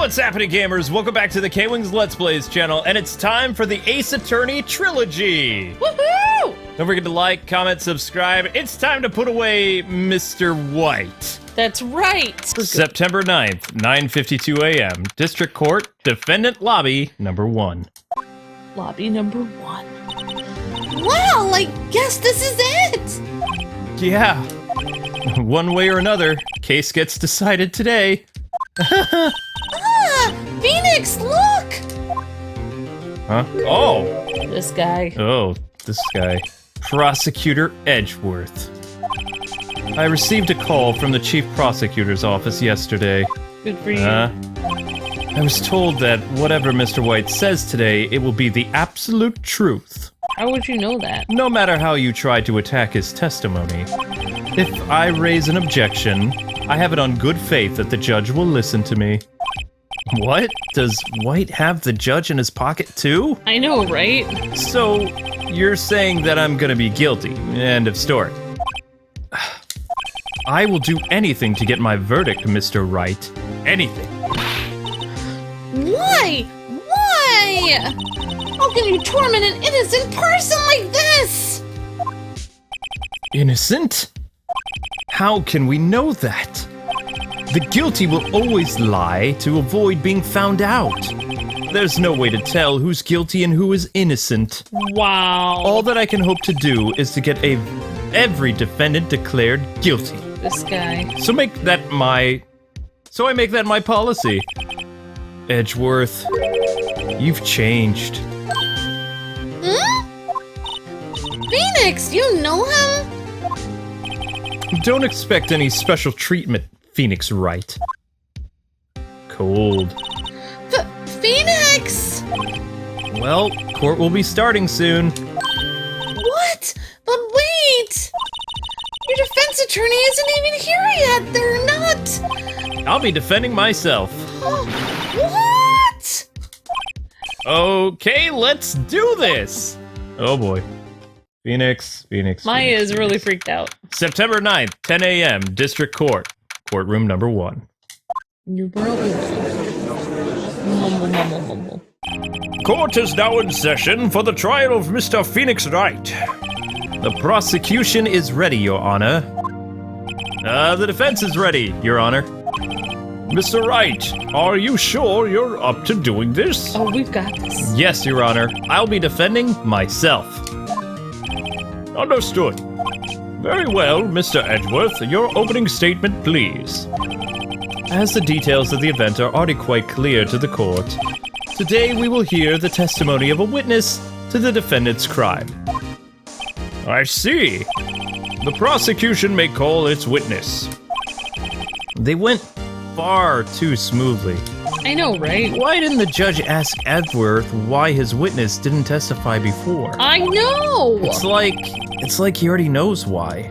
What's happening, gamers? Welcome back to the KwingsLetsPlays channel, and it's time for the Ace Attorney Trilogy! Woohoo! Don't forget to like, comment, subscribe. It's time to put away Mr. White. That's right! September 9th, 9:52 a.m. District Court, Defendant Lobby number 1. Lobby number 1. Wow, I guess this is it! Yeah. One way or another, case gets decided today. Phoenix, look! Huh? Oh! This guy. Oh, this guy. Prosecutor Edgeworth. I received a call from the Chief Prosecutor's office yesterday. Good for you. I was told that whatever Mr. White says today, it will be the absolute truth. How would you know that? No matter how you try to attack his testimony. If I raise an objection, I have it on good faith that the judge will listen to me. What? Does White have the judge in his pocket too? I know, right? So, you're saying that I'm gonna be guilty. End of story. I will do anything to get my verdict, Mr. Wright. Anything. Why? Why? How can you torment an innocent person like this? Innocent? How can we know that? The guilty will always lie to avoid being found out. There's no way to tell who's guilty and who is innocent. Wow. All that I can hope to do is to get every defendant declared guilty. This guy. So I make that my policy. Edgeworth, you've changed. Phoenix, you know him? Don't expect any special treatment, Phoenix Wright. Cold. Phoenix! Well, court will be starting soon. What? But wait! Your defense attorney isn't even here yet! They're not! I'll be defending myself. What? Okay, let's do this! Oh boy. Phoenix. Maya is really freaked out. September 9th, 10 a.m., District Court. Courtroom number 1. Court is now in session for the trial of Mr. Phoenix Wright. The prosecution is ready, Your Honor. The defense is ready, Your Honor. Mr. Wright, are you sure you're up to doing this? Oh, we've got this. Yes, Your Honor. I'll be defending myself. Understood. Very well, Mr. Edgeworth, your opening statement, please. As the details of the event are already quite clear to the court, today we will hear the testimony of a witness to the defendant's crime. I see. The prosecution may call its witness. They went far too smoothly. I know, right? Why didn't the judge ask Edgeworth why his witness didn't testify before? I know! It's like he already knows why.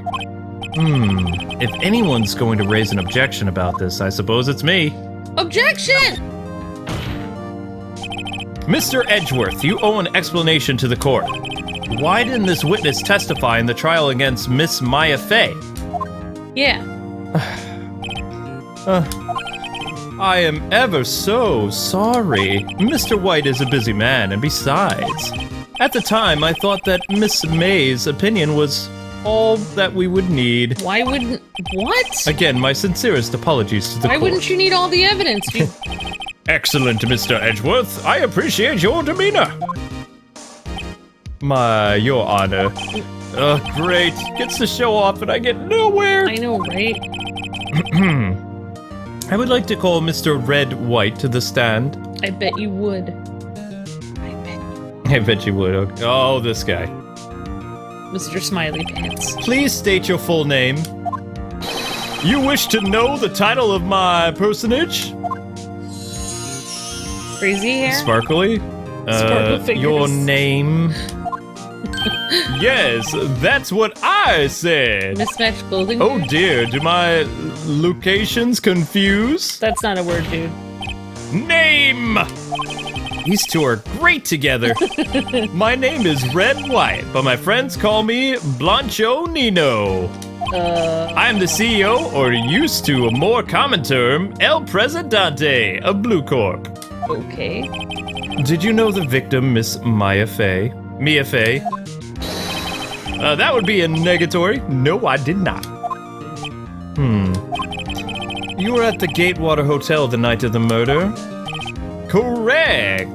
If anyone's going to raise an objection about this, I suppose it's me. Objection! Mr. Edgeworth, you owe an explanation to the court. Why didn't this witness testify in the trial against Miss Maya Fey? Yeah. I am ever so sorry. Mr. White is a busy man, and besides, at the time I thought that Miss May's opinion was all that we would need. Why wouldn't... What? Again, my sincerest apologies to the court. Why wouldn't you need all the evidence? Excellent, Mr. Edgeworth. I appreciate your demeanor. Your Honor. Great. Gets to show off and I get nowhere. I know, right? I would like to call Mr. Red White to the stand. I bet you would. I bet you would. Oh, this guy. Mr. Smiley Pants. Please state your full name. You wish to know the title of my personage? Crazy hair? Sparkly? Sparkle fingers. Your name? Yes, that's what I said. Mismatched clothing? Oh dear, do my locations confuse? That's not a word, dude. Name! These two are great together. My name is Red White, but my friends call me Blancho Nino. I'm the CEO, or used to a more common term, El Presidente of Blue Corp. Okay. Did you know the victim, Miss Mia Fey? That would be a negatory. No, I did not. You were at the Gatewater Hotel the night of the murder? Correct!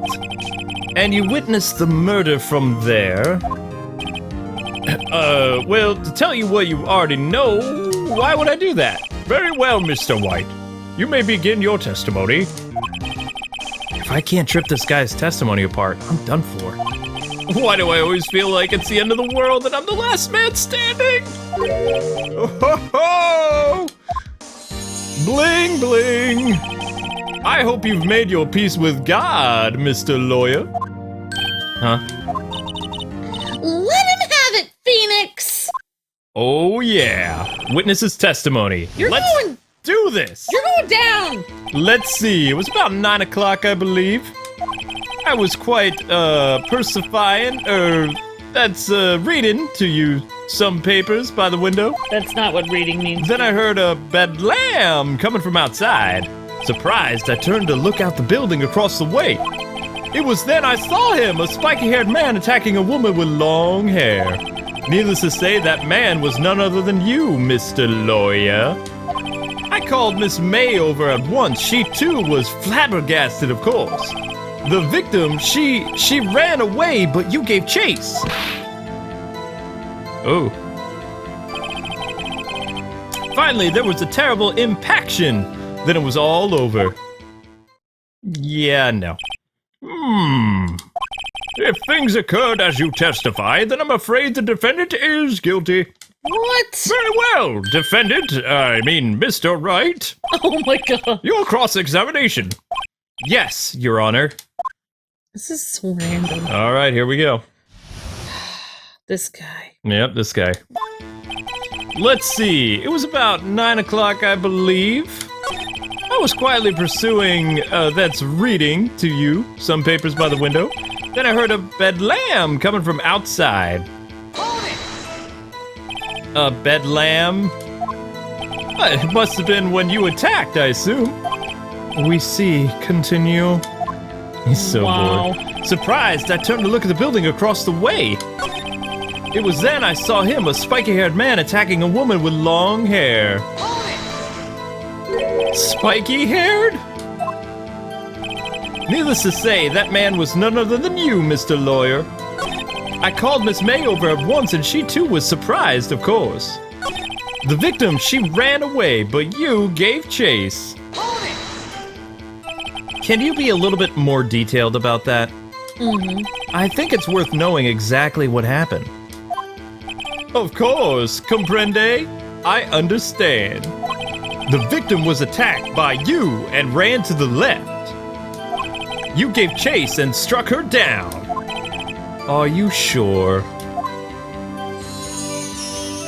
And you witnessed the murder from there? Well, to tell you what you already know, why would I do that? Very well, Mr. White. You may begin your testimony. If I can't trip this guy's testimony apart, I'm done for. Why do I always feel like it's the end of the world and I'm the last man standing? Oh, ho, ho! Bling, bling! I hope you've made your peace with God, Mr. Lawyer. Huh? Let him have it, Phoenix! Oh, yeah. Witness's testimony. Let's do this! You're going down! Let's see. It was about 9 o'clock, I believe. I was quite, reading to you some papers by the window. That's not what reading means. Then I heard a bedlam coming from outside. Surprised, I turned to look out the building across the way. It was then I saw him, a spiky-haired man attacking a woman with long hair. Needless to say, that man was none other than you, Mr. Lawyer. I called Miss May over at once. She, too, was flabbergasted, of course. The victim, she ran away, but you gave chase. Oh. Finally, there was a terrible impaction. Then it was all over. Yeah, no. If things occurred as you testify, then I'm afraid the defendant is guilty. What? Very well, Mr. Wright. Oh my god. Your cross-examination. Yes, Your Honor. This is so random. All right, here we go. This guy. Yep, this guy. Let's see. It was about 9 o'clock, I believe. I was quietly pursuing, reading to you some papers by the window. Then I heard a bedlam coming from outside. A bedlam? It must have been when you attacked, I assume. We see. Continue. He's so bored. Surprised, I turned to look at the building across the way. It was then I saw him, a spiky-haired man, attacking a woman with long hair. Spiky-haired? Needless to say, that man was none other than you, Mr. Lawyer. I called Miss May over at once, and she too was surprised, of course. The victim, she ran away, but you gave chase. Can you be a little bit more detailed about that? I think it's worth knowing exactly what happened. Of course, comprende? I understand. The victim was attacked by you and ran to the left. You gave chase and struck her down. Are you sure?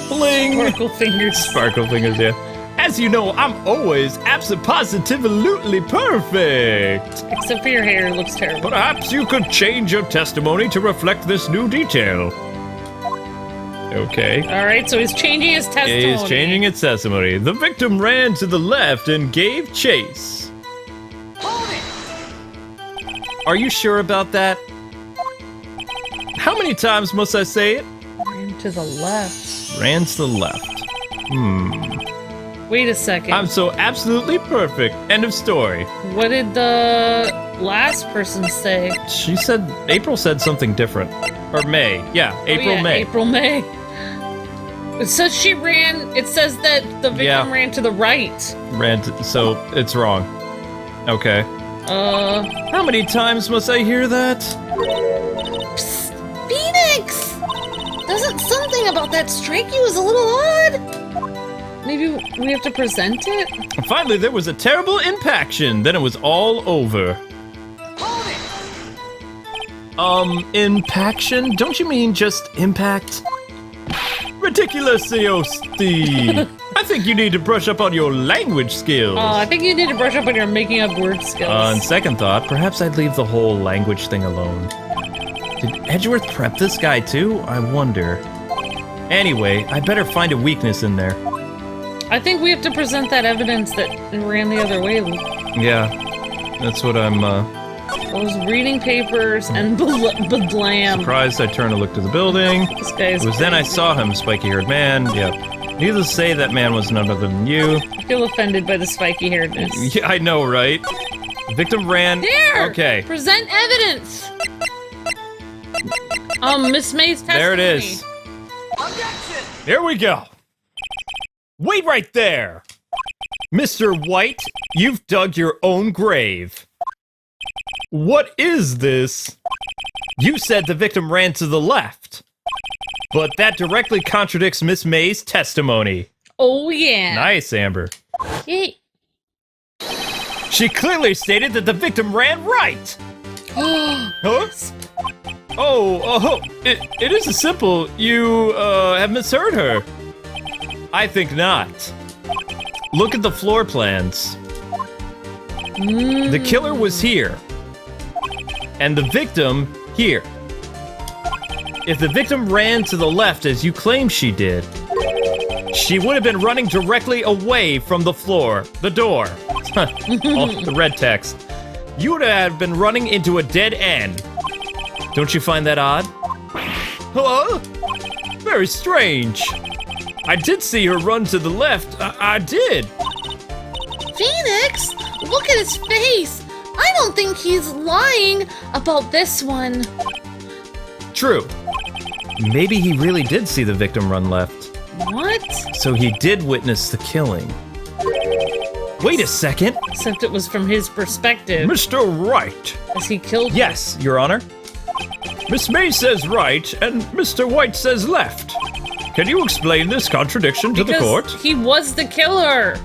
Bling! Sparkle fingers. Sparkle fingers, yeah. As you know, I'm always abso-positively perfect. Except for your hair, it looks terrible. Perhaps you could change your testimony to reflect this new detail. Okay. Alright, so he's changing his testimony. He's changing its testimony. The victim ran to the left and gave chase. Are you sure about that? How many times must I say it? Ran to the left. Ran to the left. Wait a second. I'm so absolutely perfect. End of story. What did the last person say? She said, April said something different. Or May. Yeah, May. April, May. It says she ran, it says that the victim ran to the right. So it's wrong. Okay. How many times must I hear that? Psst, Phoenix! Doesn't something about that strike you as a little odd? Maybe we have to present it? Finally, there was a terrible impaction. Then it was all over. Impaction? Don't you mean just impact? Ridiculously. I think you need to brush up on your language skills. I think you need to brush up on your making up word skills. On second thought, perhaps I'd leave the whole language thing alone. Did Edgeworth prep this guy too? I wonder. Anyway, I better find a weakness in there. I think we have to present that evidence that it ran the other way, Luke. Yeah, that's what I'm, Those reading papers and blam. surprised I turned to look to the building. This guy's It was then I saw him, spiky-haired man. Yep. Needless to say, that man was none other than you. I feel offended by the spiky-hairedness. Yeah, I know, right? The victim ran... There! Okay. Present evidence! Miss May's testimony. There it is. Objection! Here we go. Wait right there! Mr. White, you've dug your own grave. What is this? You said the victim ran to the left, but that directly contradicts Miss May's testimony. Oh, yeah. Nice, Amber. Yay. She clearly stated that the victim ran right. Huh? It isn't simple. You, have misheard her. I think not. Look at the floor plans. The killer was here. And the victim here. If the victim ran to the left as you claim she did, she would have been running directly away from the floor, the door. Oh, the red text. You would have been running into a dead end. Don't you find that odd? Huh? Very strange. I did see her run to the left. I did. Phoenix, look at his face. I don't think he's lying about this one. True. Maybe he really did see the victim run left. What? So he did witness the killing. Wait a second. Except it was from his perspective, Mr. Wright. as he killed Yes, Your Honor. Miss May says right, and Mr. White says left. Can you explain this contradiction to the court? Because he was the killer.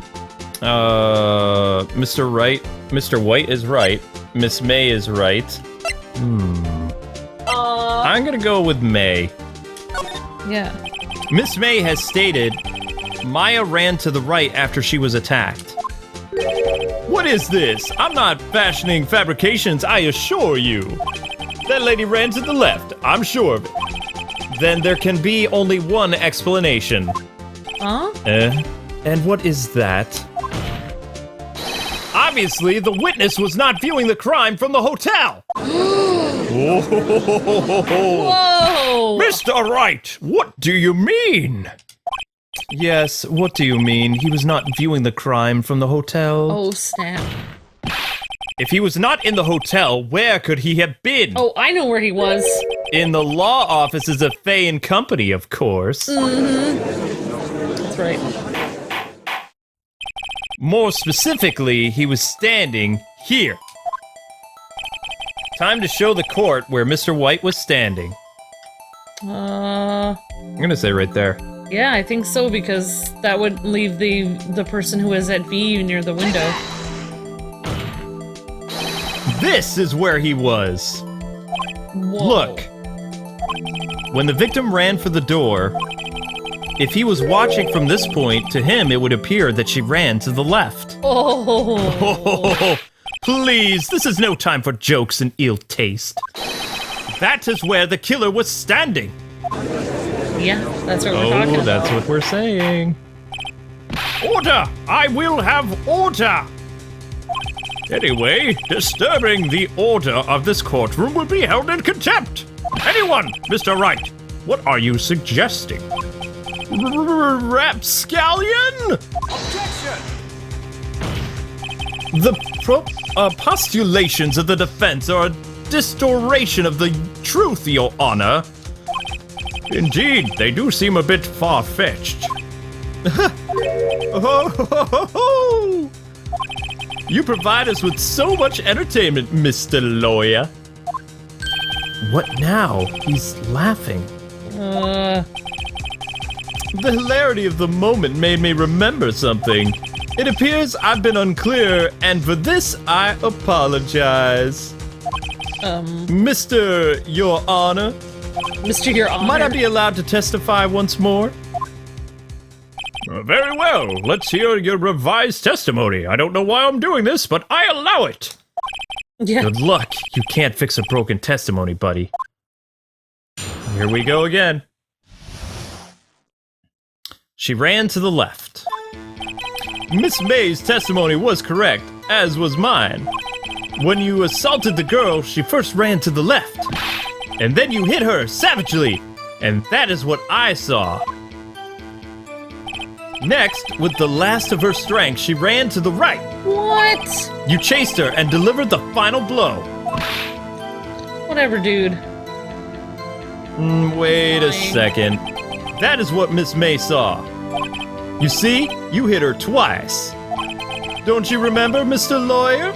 Mr. Wright. Mr. White is right. Miss May is right. I'm gonna go with May. Yeah. Miss May has stated Maya ran to the right after she was attacked. What is this? I'm not fashioning fabrications, I assure you. That lady ran to the left, I'm sure of it. Then there can be only one explanation. Huh? And what is that? Obviously, the witness was not viewing the crime from the hotel. Whoa! Mr. Wright, what do you mean? Yes, what do you mean? He was not viewing the crime from the hotel? Oh, snap. If he was not in the hotel, where could he have been? Oh, I know where he was. In the law offices of Fay and Company, of course. That's right. More specifically, he was standing here. Time to show the court where Mr. White was standing. I'm gonna say right there. Yeah, I think so, because that would leave the person who is at V near the window. This is where he was. Whoa. Look. When the victim ran for the door, if he was watching from this point, to him it would appear that she ran to the left. Oh. Please, this is no time for jokes and ill taste. That is where the killer was standing. Yeah, that's what we're talking about. That's what we're saying. Order! I will have order! Anyway, disturbing the order of this courtroom will be held in contempt. Anyone, Mr. Wright, what are you suggesting? Rapscallion? Objection! The postulations of the defense are a distortion of the truth, Your Honor. Indeed, they do seem a bit far-fetched. You provide us with so much entertainment, Mr. Lawyer. What now? He's laughing. The hilarity of the moment made me remember something. It appears I've been unclear, and for this I apologize. Mr. Your Honor? Mr. Your Honor? Might I be allowed to testify once more? Very well. Let's hear your revised testimony. I don't know why I'm doing this, but I allow it. Yeah. Good luck. You can't fix a broken testimony, buddy. Here we go again. she ran to the left. Miss May's testimony was correct, as was mine. When you assaulted the girl, she first ran to the left. And then you hit her savagely, and that is what I saw. Next, with the last of her strength, she ran to the right. What? You chased her and delivered the final blow. Whatever, dude. Wait a second. That is what Miss May saw. You see, you hit her twice. Don't you remember, Mr. Lawyer?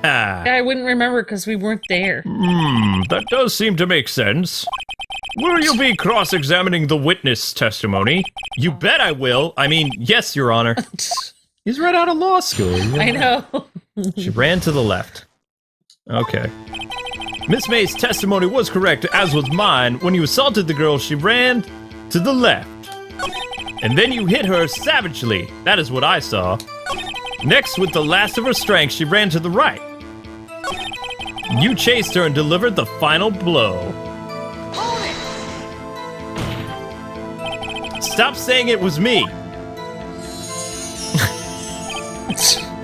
I wouldn't remember because we weren't there. That does seem to make sense. Will you be cross-examining the witness testimony? You bet I will. I mean, yes, Your Honor. He's right out of law school. I know. She ran to the left. Okay. Miss May's testimony was correct, as was mine. When you assaulted the girl, she ran to the left. And then you hit her savagely. That is what I saw. Next, with the last of her strength, she ran to the right. You chased her and delivered the final blow. Hold it! Stop saying it was me.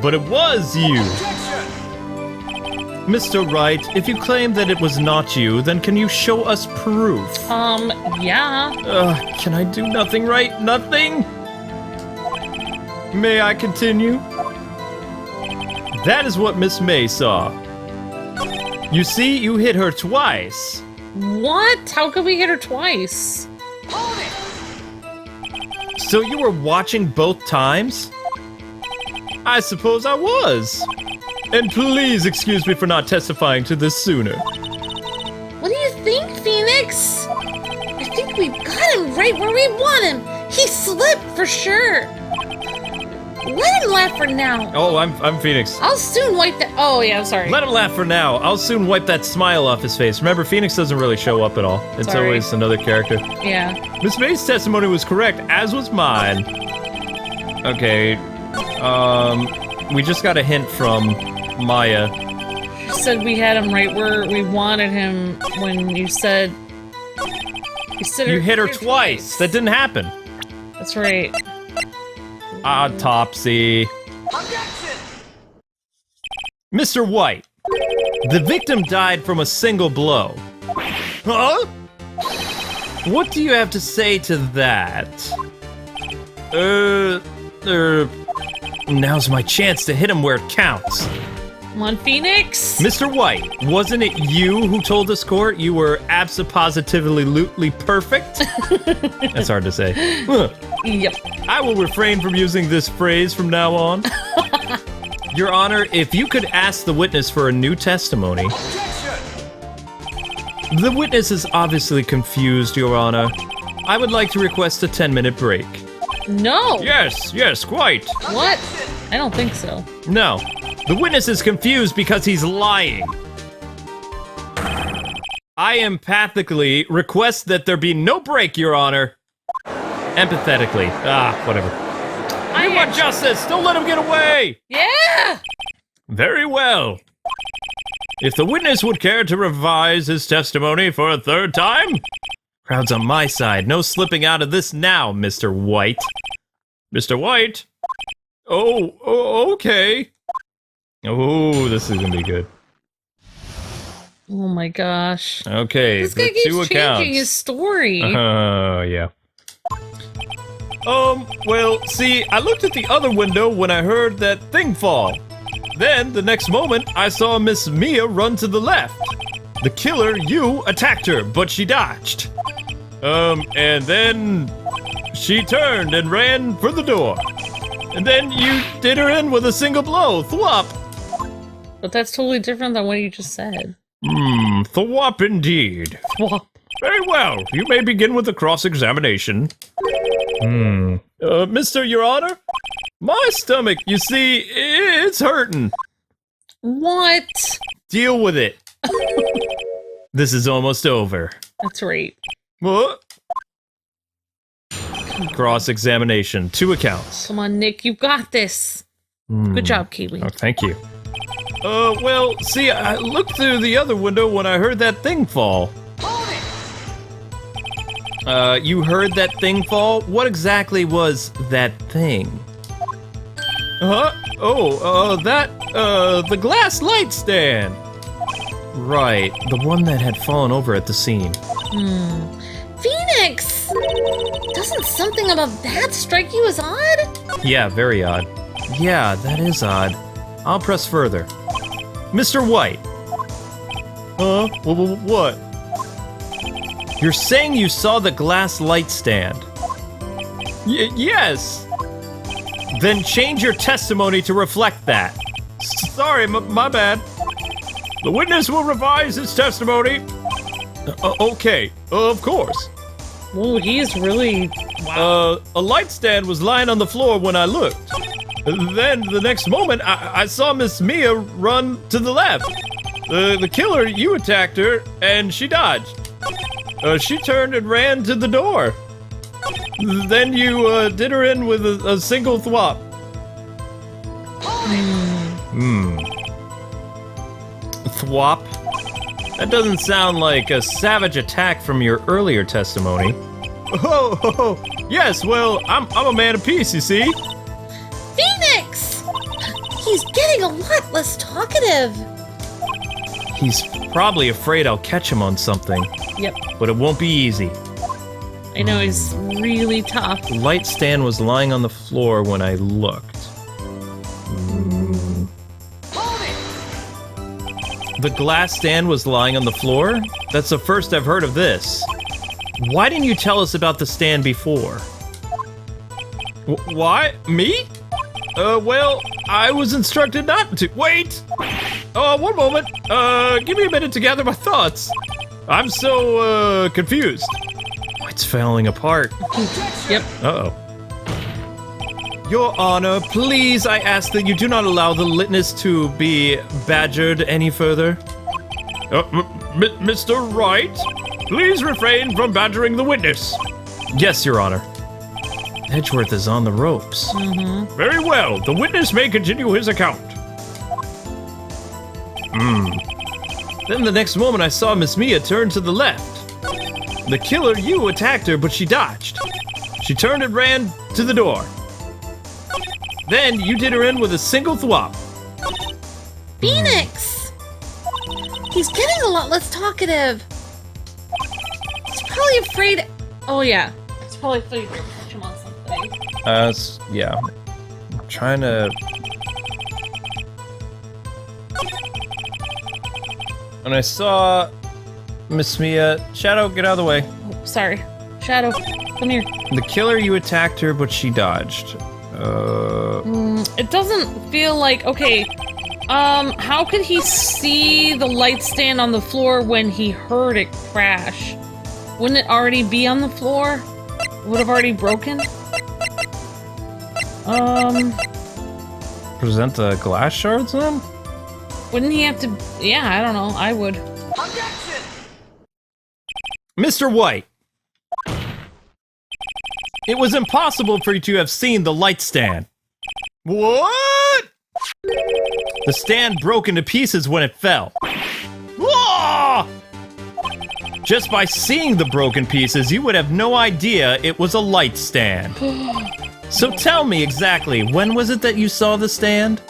But it was you. Objection! Mr. Wright, if you claim that it was not you, then can you show us proof? Yeah. Can I do nothing right? Nothing? May I continue? That is what Miss May saw. You see, you hit her twice. What? How could we hit her twice? Hold it! So you were watching both times? I suppose I was. And please excuse me for not testifying to this sooner. What do you think, Phoenix? I think we've got him right where we want him. He slipped for sure. Let him laugh for now. Oh, I'm Phoenix. I'll soon wipe that. Oh, yeah, I'm sorry. Let him laugh for now. I'll soon wipe that smile off his face. Remember, Phoenix doesn't really show up at all. It's Sorry. always another character. Yeah. Miss May's testimony was correct, as was mine. Okay, we just got a hint from Maya. She said we had him right where we wanted him when you said... You hit her twice. That didn't happen. That's right. Autopsy. Objection! Mr. White, the victim died from a single blow. Huh? What do you have to say to that? Now's my chance to hit him where it counts. Come on, Phoenix. Mr. White, wasn't it you who told this court you were abso-positively perfect? That's hard to say. Yep. I will refrain from using this phrase from now on. Your Honor, if you could ask the witness for a new testimony. Objection! The witness is obviously confused, Your Honor. I would like to request a 10-minute break. No. Yes, quite. What? I don't think so. No, the witness is confused because he's lying. I empathically request that there be no break, Your Honor. Empathetically. Whatever. I want justice! Don't let him get away! Yeah! Very well. If the witness would care to revise his testimony for a third time? Crowd's on my side. No slipping out of this now, Mr. White. Mr. White? Oh, okay. Oh, this is gonna be good. Oh my gosh. Okay, This guy the keeps two changing accounts. his story. Yeah. Well, see, I looked at the other window when I heard that thing fall. Then, the next moment, I saw Miss Mia run to the left. The killer, you, attacked her, but she dodged. And then she turned and ran for the door. And then you did her in with a single blow, thwop. But that's totally different than what you just said. Thwop indeed. Swap. Very well, you may begin with the cross-examination. Mr. Your Honor? My stomach, you see, it's hurting. What? Deal with it. This is almost over. That's right. What? Cross-examination, 2 accounts. Come on, Nick, you got this. Good job, Kiwi. Oh, thank you. Well, see, I looked through the other window when I heard that thing fall. Hold You heard that thing fall? What exactly was that thing? Huh? Oh, the glass light stand. Right, the one that had fallen over at the scene. Phoenix! Doesn't something about that strike you as odd? Yeah, very odd. Yeah, that is odd. I'll press further. Mr. White. Huh? What? You're saying you saw the glass light stand? Yes! Then change your testimony to reflect that. Sorry, my bad. The witness will revise his testimony. Okay, of course. Whoa, he's really... Wow. A light stand was lying on the floor when I looked. Then, the next moment, I saw Miss Mia run to the left. The killer, you attacked her, and she dodged. She turned and ran to the door. Then you did her in with a single thwop. Thwop? That doesn't sound like a savage attack from your earlier testimony. Oh, yes, well, I'm a man of peace, you see? Phoenix! He's getting a lot less talkative. He's probably afraid I'll catch him on something. Yep. But it won't be easy. I know, he's really tough. The light stand was lying on the floor when I looked. Hold it! The glass stand was lying on the floor? That's the first I've heard of this. Why didn't you tell us about the stand before? Why? Me? Well, I was instructed not to. Wait! One moment. Give me a minute to gather my thoughts. I'm so, confused. It's falling apart. Yep. Uh-oh. Your Honor, please, I ask that you do not allow the witness to be badgered any further. Mr. Wright, please refrain from badgering the witness. Yes, Your Honor. Edgeworth is on the ropes. Very well. The witness may continue his account. Then the next moment I saw Miss Mia turn to the left. The killer, you attacked her, but she dodged. She turned and ran to the door. Then you did her in with a single thwop. Phoenix! He's getting a lot less talkative. He's probably afraid... Oh, yeah. He's probably afraid to catch him on something. Yeah. I'm trying to... And I saw Miss Mia... Shadow, get out of the way. Oh, sorry. Shadow, come here. The killer, you attacked her, but she dodged. It doesn't feel like... Okay. How could he see the light stand on the floor when he heard it crash? Wouldn't it already be on the floor? Would have already broken? Present the glass shards then? Wouldn't he have to... Yeah, I don't know. I would. Objection! Mr. White! It was impossible for you to have seen the light stand. What? The stand broke into pieces when it fell. Whoa! Just by seeing the broken pieces, you would have no idea it was a light stand. So tell me exactly, when was it that you saw the stand?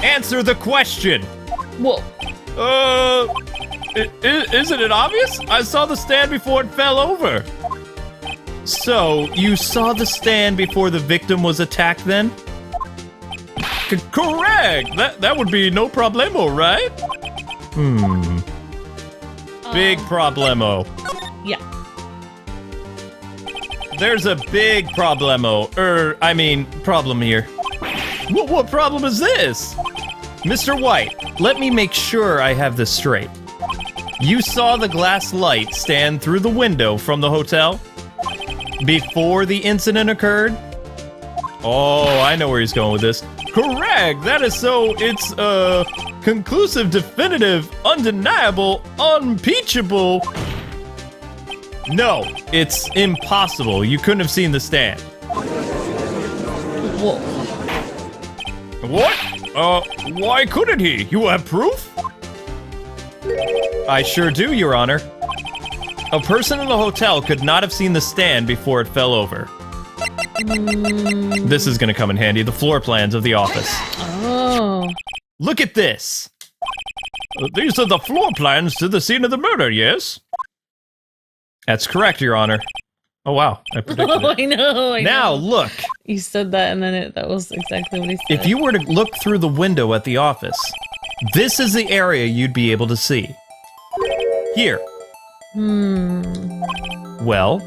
Answer the question! Well, Isn't it obvious? I saw the stand before it fell over. So, you saw the stand before the victim was attacked then? Correct! That would be no problemo, right? Big problemo. yeah. There's a big problemo. Problem here. What problem is this? Mr. White, let me make sure I have this straight. You saw the glass light stand through the window from the hotel before the incident occurred? Oh, I know where he's going with this. Correct! That is so, it's, conclusive, definitive, undeniable, unimpeachable. No, it's impossible. You couldn't have seen the stand. Whoa. What? Why couldn't he? You have proof? I sure do, Your Honor. A person in the hotel could not have seen the stand before it fell over. This is gonna come in handy. The floor plans of the office. Oh. Look at this. These are the floor plans to the scene of the murder, yes? That's correct, Your Honor. Oh, wow. I predicted it. I know. Now, look. You said that, and then that was exactly what he said. If you were to look through the window at the office, this is the area you'd be able to see. Here. Well,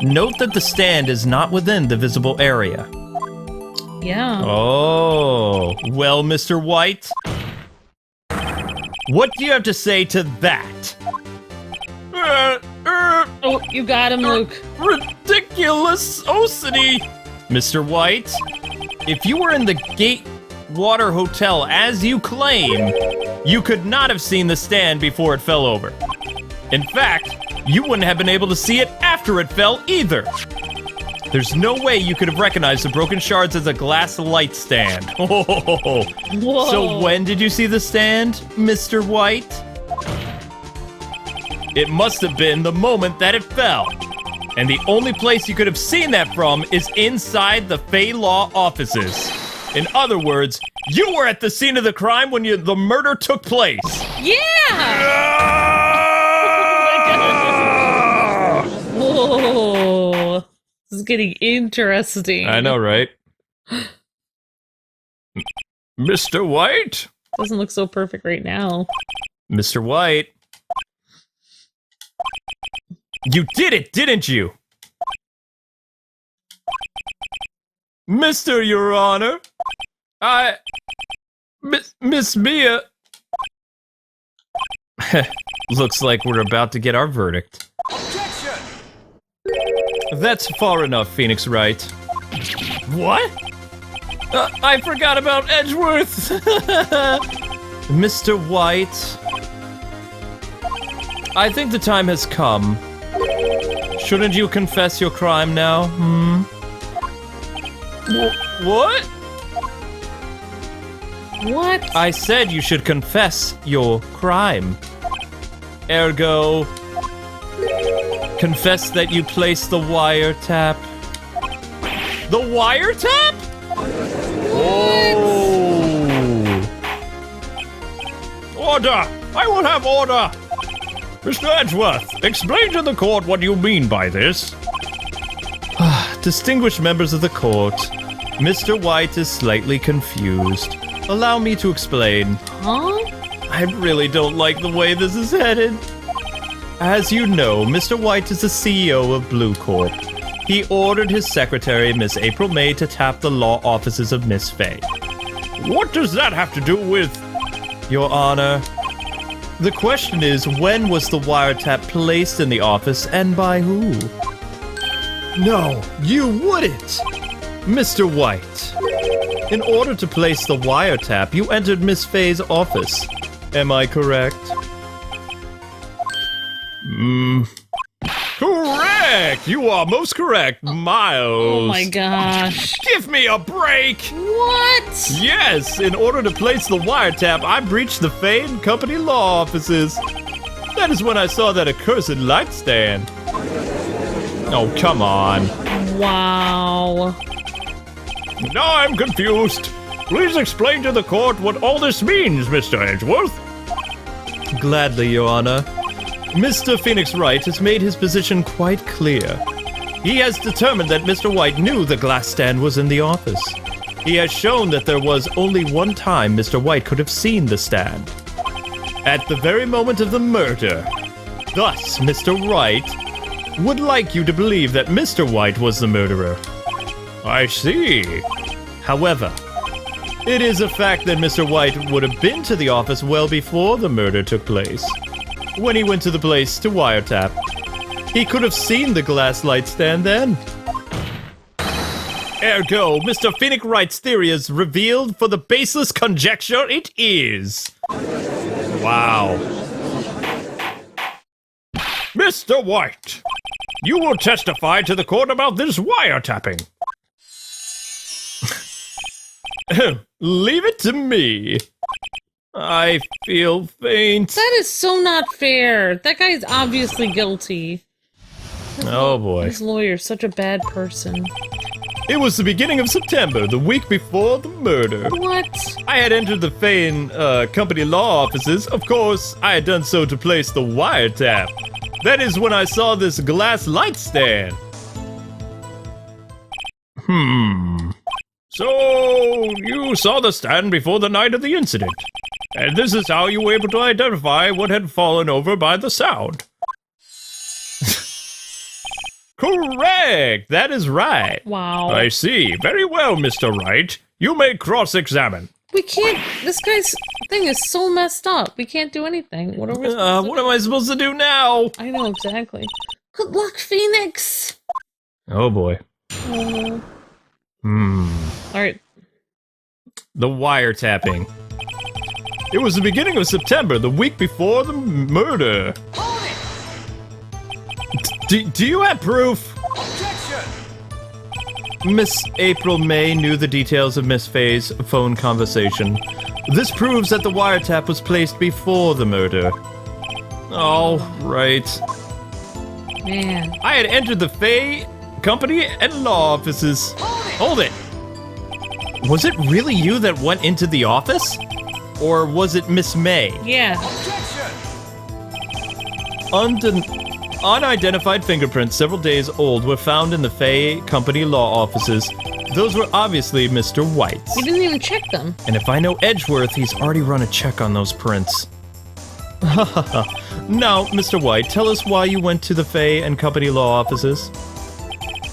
note that the stand is not within the visible area. Yeah. Oh, well, Mr. White, what do you have to say to that? Oh, you got him, Luke. Ridiculous-osity! Mr. White, if you were in the Gatewater Hotel as you claim, you could not have seen the stand before it fell over. In fact, you wouldn't have been able to see it after it fell either. There's no way you could have recognized the broken shards as a glass light stand. Whoa. So when did you see the stand, Mr. White? It must have been the moment that it fell. And the only place you could have seen that from is inside the Fey Law offices. In other words, you were at the scene of the crime when the murder took place. Yeah! Whoa. This is getting interesting. I know, right? Mr. White? Doesn't look so perfect right now. Mr. White? You did it, didn't you? Mr. Your Honor, Miss Mia. Looks like we're about to get our verdict. Objection! That's far enough, Phoenix Wright. What? I forgot about Edgeworth. Mr. White, I think the time has come. Shouldn't you confess your crime now? What? What? I said you should confess your crime. Ergo, confess that you placed the wiretap. The wiretap? Oh. Order! I will have order! Mr. Edgeworth, explain to the court what you mean by this. Distinguished members of the court, Mr. White is slightly confused. Allow me to explain. Huh? I really don't like the way this is headed. As you know, Mr. White is the CEO of Blue Corp. He ordered his secretary, Miss April May, to tap the law offices of Miss Fay. What does that have to do with... Your Honor, the question is, when was the wiretap placed in the office and by who? No, you wouldn't! Mr. White, in order to place the wiretap, you entered Miss Fay's office. Am I correct? Correct! You are most correct, Miles. Oh my gosh. Give me a break! What? Yes, in order to place the wiretap, I breached the Fay and Company law offices. That is when I saw that accursed light stand. Oh, come on. Wow. Now I'm confused. Please explain to the court what all this means, Mr. Edgeworth. Gladly, Your Honor. Mr. Phoenix Wright has made his position quite clear. He has determined that Mr. White knew the glass stand was in the office. He has shown that there was only one time Mr. White could have seen the stand. At the very moment of the murder. Thus, Mr. Wright would like you to believe that Mr. White was the murderer. I see. However, it is a fact that Mr. White would have been to the office well before the murder took place. When he went to the place to wiretap, he could have seen the glass light stand then. Ergo, Mr. Phoenix Wright's theory is revealed for the baseless conjecture it is. Wow. Mr. White, you will testify to the court about this wiretapping. Leave it to me. I feel faint. That is so not fair. That guy's obviously guilty. Oh boy. His lawyer's such a bad person. It was the beginning of September, the week before the murder. What? I had entered the Fane company law offices. Of course, I had done so to place the wiretap. That is when I saw this glass light stand. So, you saw the stand before the night of the incident. And this is how you were able to identify what had fallen over by the sound. Correct! That is right. Wow. I see. Very well, Mr. Wright. You may cross-examine. We can't. This guy's thing is so messed up. We can't do anything. What are we supposed to What am I supposed to do now? I know exactly. Good luck, Phoenix! Oh boy. Alright. The wiretapping. It was the beginning of September, the week before the murder. Hold it! Do you have proof? Objection! Miss April May knew the details of Miss Faye's phone conversation. This proves that the wiretap was placed before the murder. All right. Man. I had entered the Faye company and law offices. Hold it! Was it really you that went into the office? Or was it Miss May? Yeah. Unidentified fingerprints several days old were found in the Faye company law offices. Those were obviously Mr. White's. You didn't even check them. And if I know Edgeworth, he's already run a check on those prints. Now, Mr. White, tell us why you went to the Faye and company law offices.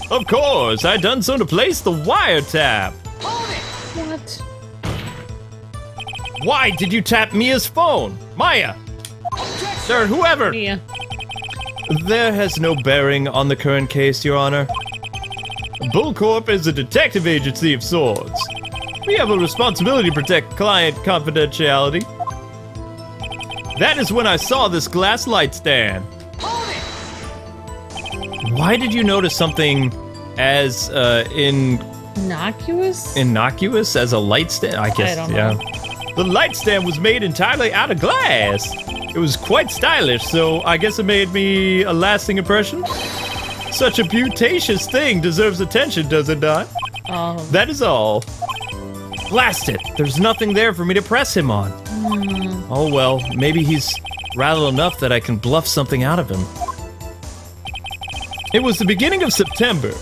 Of course, I done so to place the wiretap. What? Why did you tap Mia's phone? Maya! Sir, whoever! Mia. There has no bearing on the current case, Your Honor. Bullcorp is a detective agency of sorts. We have a responsibility to protect client confidentiality. That is when I saw this glass light stand. Why did you notice something as Innocuous? innocuous as a light stand? I guess, I don't know. yeah. The light stand was made entirely out of glass. It was quite stylish, so I guess it made me a lasting impression. Such a beauticious thing deserves attention, does it not? That is all. Blast it! There's nothing there for me to press him on. Oh well, maybe he's rattled enough that I can bluff something out of him. It was the beginning of September.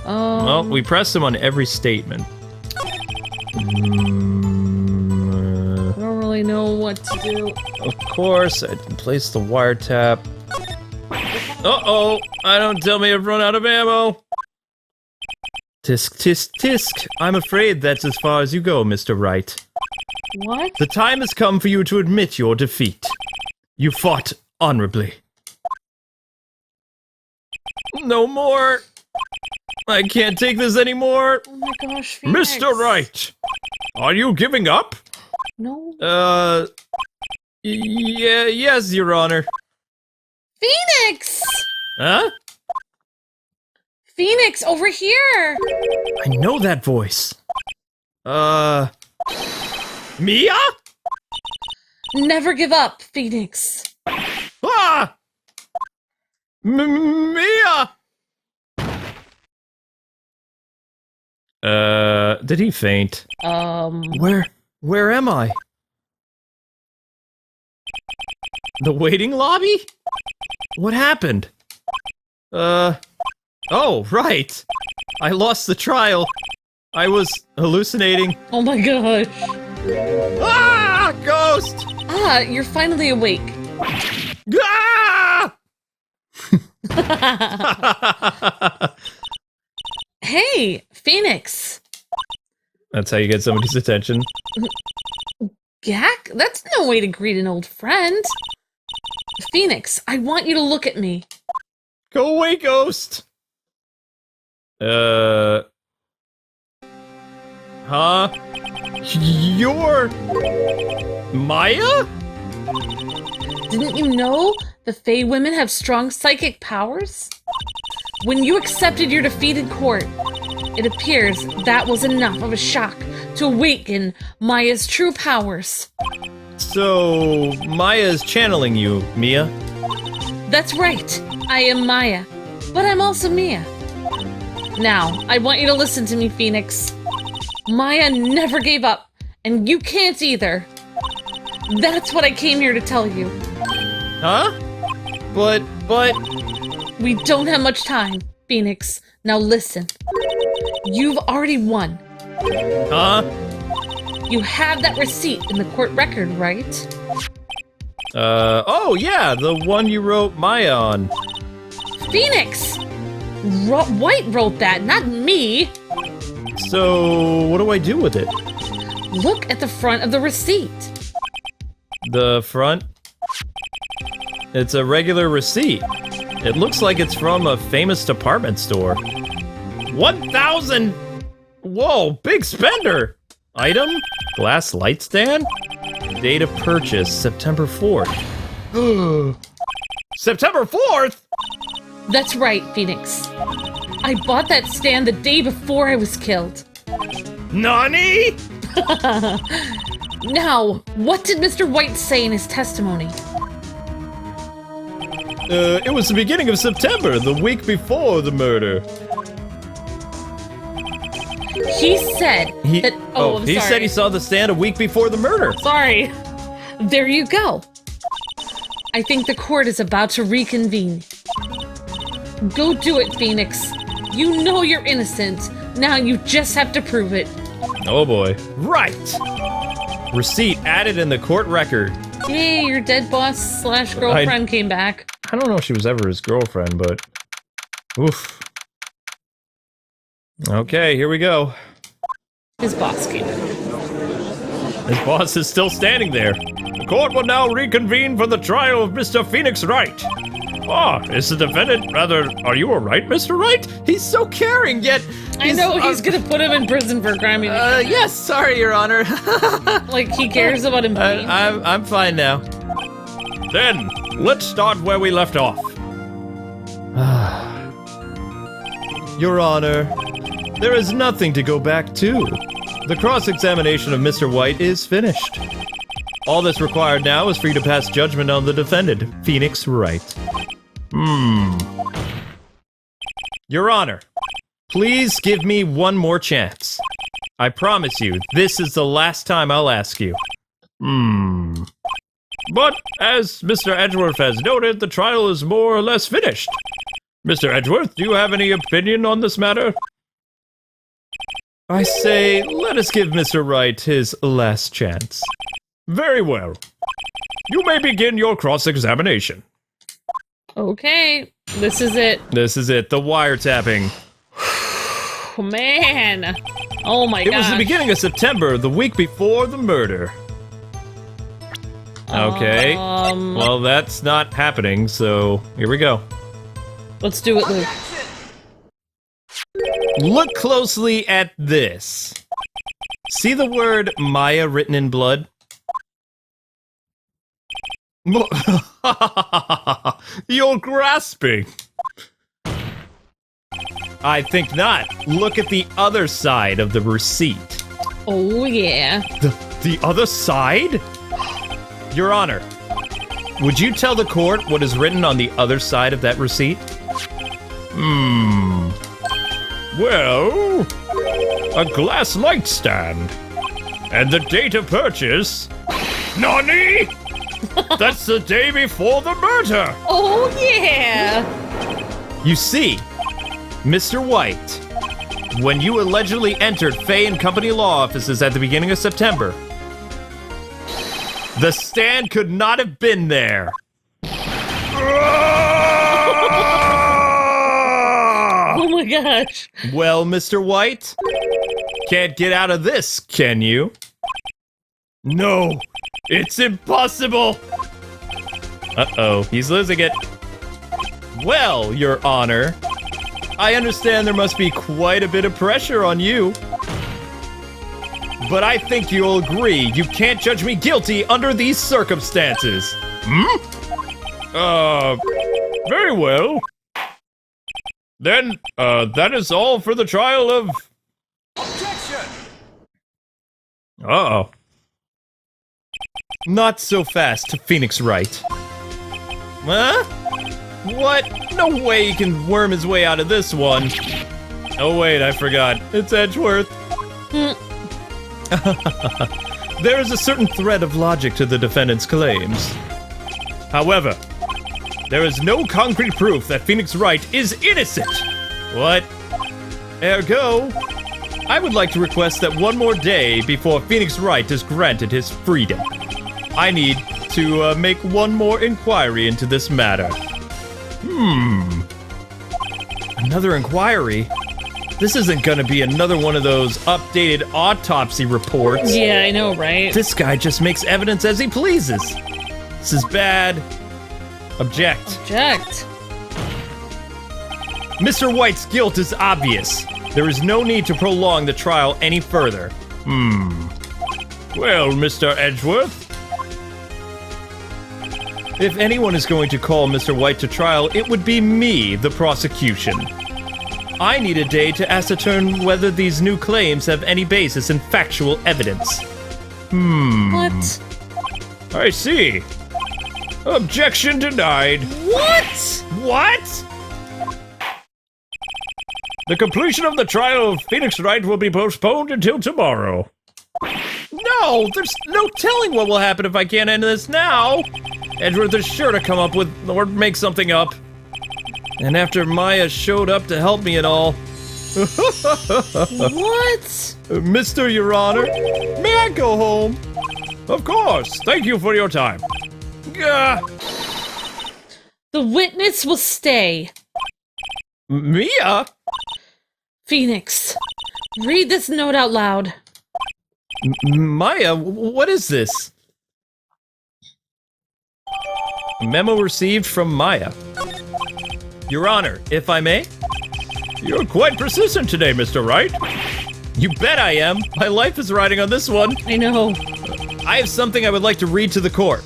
Well, we pressed him on every statement. I don't really know what to do. Of course, I didn't place the wiretap. Uh-oh! I don't tell me I've run out of ammo! Tisk, tisk, tisk. I'm afraid that's as far as you go, Mr. Wright. What? The time has come for you to admit your defeat. You fought honorably. No more! I can't take this anymore! Oh my gosh, Phoenix. Mr. Wright! Are you giving up? No. Yes, Your Honor. Phoenix! Huh? Phoenix, over here! I know that voice. Mia? Never give up, Phoenix. Ah! Mia! Did he faint? Where am I? The waiting lobby? What happened? Oh, right. I lost the trial. I was hallucinating. Oh my gosh. Ah! Ghost! Ah, you're finally awake. Ah! Hey, Phoenix. That's how you get somebody's attention. Gak? That's no way to greet an old friend. Phoenix, I want you to look at me. Go away, Ghost! Huh? You're... Maya? Didn't you know the Fae women have strong psychic powers? When you accepted your defeat in court, it appears that was enough of a shock to awaken Maya's true powers. So, Maya's channeling you, Mia? That's right, I am Maya, but I'm also Mia. Now, I want you to listen to me, Phoenix. Maya never gave up, and you can't either. That's what I came here to tell you. Huh? But... We don't have much time, Phoenix. Now listen. You've already won. Huh? You have that receipt in the court record, right? Oh yeah, the one you wrote Maya on. Phoenix! White wrote that, not me. So, what do I do with it? Look at the front of the receipt. The front? It's a regular receipt. It looks like it's from a famous department store. 1,000! Whoa, big spender! Item? Glass light stand? Date of purchase, September 4th. September 4th?! That's right, Phoenix. I bought that stand the day before I was killed. Nani?! Now, what did Mr. White say in his testimony? It was the beginning of September, the week before the murder. He said that. Oh, I'm he sorry. said he saw the stand a week before the murder. Sorry. There you go. I think the court is about to reconvene. Go do it, Phoenix. You know you're innocent. Now you just have to prove it. Oh boy. Right! Receipt added in the court record. Yay, your dead boss / girlfriend came back. I don't know if she was ever his girlfriend, but... Oof. Okay, here we go. His boss came back. His boss is still standing there. The court will now reconvene for the trial of Mr. Phoenix Wright. Ah, is the defendant rather... Are you alright, Mr. Wright? He's so caring, yet... I know he's gonna put him in prison for a crime. Yes, sorry, Your Honor. Like, he cares about him being. I'm fine now. Then, let's start where we left off. Your Honor, there is nothing to go back to. The cross-examination of Mr. White is finished. All that's required now is for you to pass judgment on the defendant, Phoenix Wright. Your Honor, please give me one more chance. I promise you, this is the last time I'll ask you. But, as Mr. Edgeworth has noted, the trial is more or less finished. Mr. Edgeworth, do you have any opinion on this matter? I say, let us give Mr. Wright his last chance. Very well. You may begin your cross-examination. Okay, this is it. This is it, the wiretapping. Oh, man. Oh my god. It was the beginning of September, the week before the murder. Okay. Well, that's not happening, so here we go. Let's do it, Luke. Look closely at this. See the word Maya written in blood? You're grasping. I think not. Look at the other side of the receipt. Oh, yeah. The other side? Your Honor, would you tell the court what is written on the other side of that receipt? Well, a glass light stand. And the date of purchase... Nani? That's the day before the murder! Oh, yeah! You see, Mr. White, when you allegedly entered Fay & Company law offices at the beginning of September, the stand could not have been there. Oh my gosh. Well, Mr. White, can't get out of this, can you? No, it's impossible. Uh-oh, he's losing it. Well, Your Honor, I understand there must be quite a bit of pressure on you. But I think you'll agree you can't judge me guilty under these circumstances. Very well. Then, that is all for the trial of... Objection! Uh-oh. Not so fast, Phoenix Wright. Huh? What? No way he can worm his way out of this one. Oh wait, I forgot. It's Edgeworth. There is a certain thread of logic to the defendant's claims. However, there is no concrete proof that Phoenix Wright is innocent. What? Ergo, I would like to request that one more day before Phoenix Wright is granted his freedom. I need to make one more inquiry into this matter. Another inquiry? This isn't gonna be another one of those updated autopsy reports. Yeah, I know, right? This guy just makes evidence as he pleases. This is bad. Object. Object. Mr. White's guilt is obvious. There is no need to prolong the trial any further. Well, Mr. Edgeworth, if anyone is going to call Mr. White to trial, it would be me, the prosecution. I need a day to ascertain whether these new claims have any basis in factual evidence. What? I see. Objection denied. What? What? The completion of the trial of Phoenix Wright will be postponed until tomorrow. No, there's no telling what will happen if I can't end this now. Edgeworth is sure to come up with or make something up. And after Maya showed up to help me and all. What? Mr. Your Honor, may I go home? Of course. Thank you for your time. Gah. The witness will stay. Mia? Phoenix, read this note out loud. Maya, what is this? Memo received from Maya. Your Honor, if I may? You're quite persistent today, Mr. Wright. You bet I am. My life is riding on this one. I know. I have something I would like to read to the court.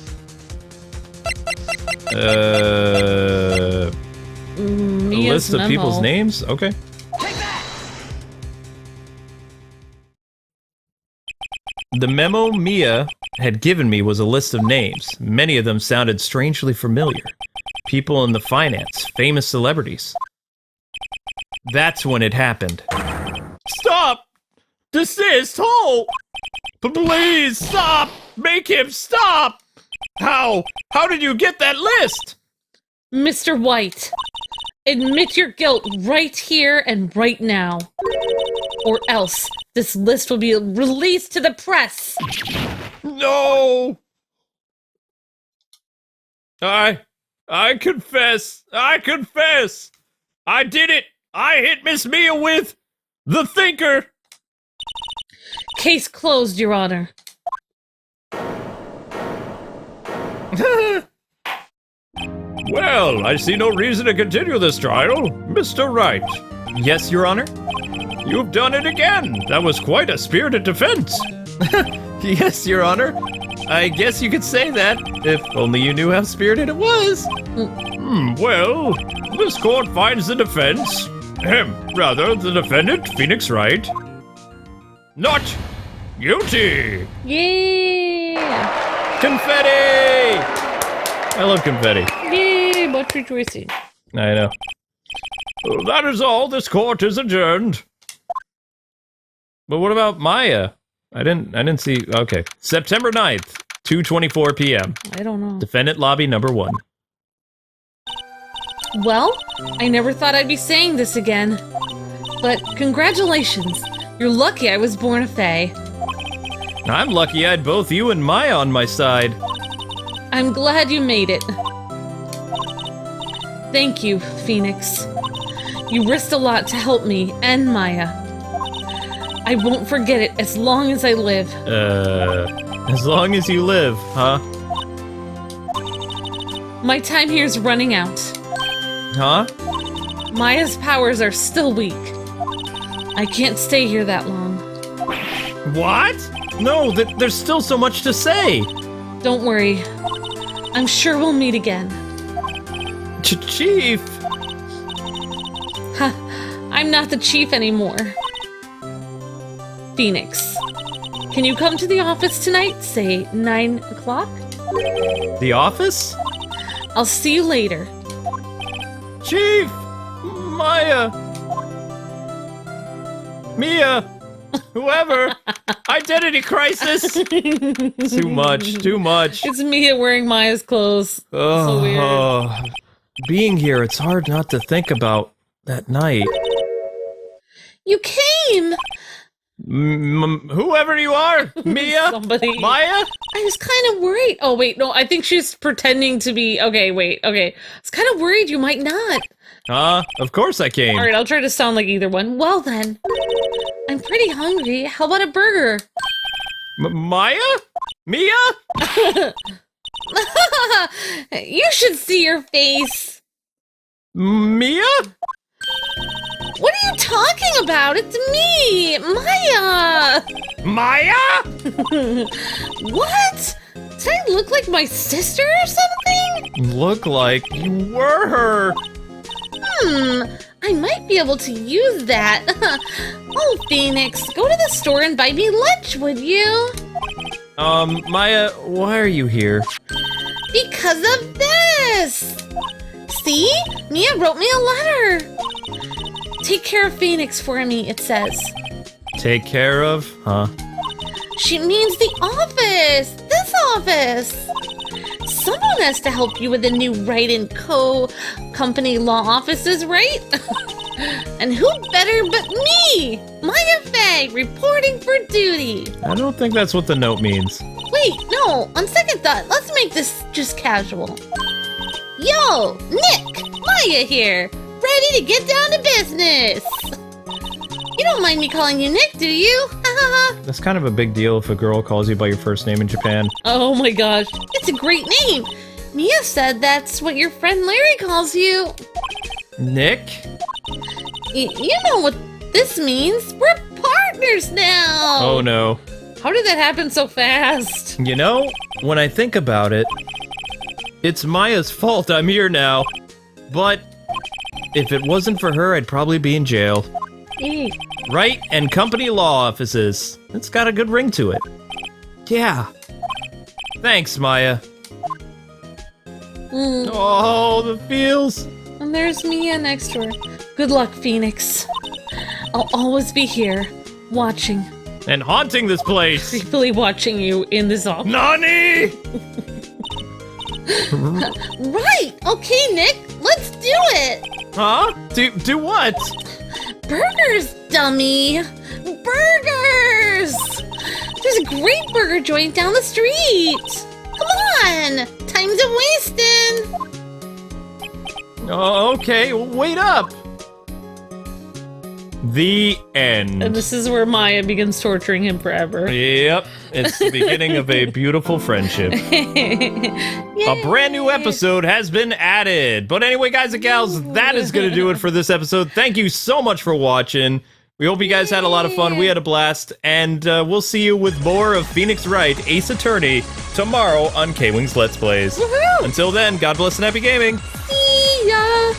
A list of memo. people's names? Okay. Take that! The memo Mia had given me was a list of names. Many of them sounded strangely familiar. People in the finance, famous celebrities. That's when it happened. Stop! Desist! Halt! Please stop! Make him stop! How? How did you get that list? Mr. White, admit your guilt right here and right now. Or else, this list will be released to the press. No! I confess! I confess! I did it! I hit Miss Mia with the thinker! Case closed, Your Honor. Well, I see no reason to continue this trial. Mr. Wright. Yes, Your Honor? You've done it again. That was quite a spirited defense. Yes, Your Honor. I guess you could say that, if only you knew how spirited it was. Well, this court finds the defense, the defendant, Phoenix Wright, not guilty. Yeah! Confetti! I love confetti. Yay! Much rejoicing. I know. That is all. This court is adjourned. But what about Maya? I didn't see. Okay. September 9th, 2:24 p.m. I don't know. Defendant lobby number 1. Well, I never thought I'd be saying this again. But congratulations. You're lucky I was born a fae. I'm lucky I had both you and Maya on my side. I'm glad you made it. Thank you, Phoenix. You risked a lot to help me and Maya. I won't forget it as long as I live. As long as you live, huh? My time here's running out. Huh? Maya's powers are still weak. I can't stay here that long. What? No, there's still so much to say. Don't worry. I'm sure we'll meet again. Chief. I'm not the chief anymore. Phoenix. Can you come to the office tonight? Say 9 o'clock? The office? I'll see you later. Chief! Maya! Mia! Whoever! Identity crisis! Too much, too much. It's Mia wearing Maya's clothes. So weird. Being here, it's hard not to think about that night. You came! Whoever you are, Mia, Somebody. Maya. I was kind of worried. Oh, wait, no, I think she's pretending to be. Okay, wait, okay. I was kind of worried you might not. Of course I came. All right, I'll try to sound like either one. Well, then. I'm pretty hungry. How about a burger? Maya? Mia? You should see your face. Mia? What are you talking about? It's me, Maya. Maya? What? Did I look like my sister or something? Look like you were her. I might be able to use that. Oh, Phoenix, go to the store and buy me lunch, would you? Maya, why are you here? Because of this! See? Mia wrote me a letter. Take care of Phoenix for me, it says. Take care of? Huh? She means the office! This office! Someone has to help you with the new Wright & Co. company law offices, right? And who better but me, Maya Faye, reporting for duty. I don't think that's what the note means. Wait, no, on second thought, let's make this just casual. Yo, Nick, Maya here, ready to get down to business. You don't mind me calling you Nick, do you? That's kind of a big deal if a girl calls you by your first name in Japan. Oh my gosh, it's a great name. Mia said that's what your friend Larry calls you. Nick? You know what this means. We're partners now. Oh no. How did that happen so fast? You know, when I think about it, it's Maya's fault I'm here now. But if it wasn't for her, I'd probably be in jail. Hey. Wright and company law offices. It's got a good ring to it. Yeah. Thanks, Maya. Oh, the feels. And there's Mia next to her. Good luck, Phoenix. I'll always be here, watching. And haunting this place. Creepily watching you in this office. Nani! Right! Okay, Nick, let's do it! Huh? Do what? Burgers, dummy! Burgers! There's a great burger joint down the street! Come on! Time's a-wasting! Oh, okay, wait up. The end. And this is where Maya begins torturing him forever. Yep, it's the beginning of a beautiful friendship. A brand new episode has been added. But anyway, guys and gals, that is going to do it for this episode. Thank you so much for watching. We hope you guys had a lot of fun. We had a blast. And we'll see you with more of Phoenix Wright, Ace Attorney, tomorrow on Kwings Let's Plays. Woohoo! Until then, God bless and happy gaming. See ya!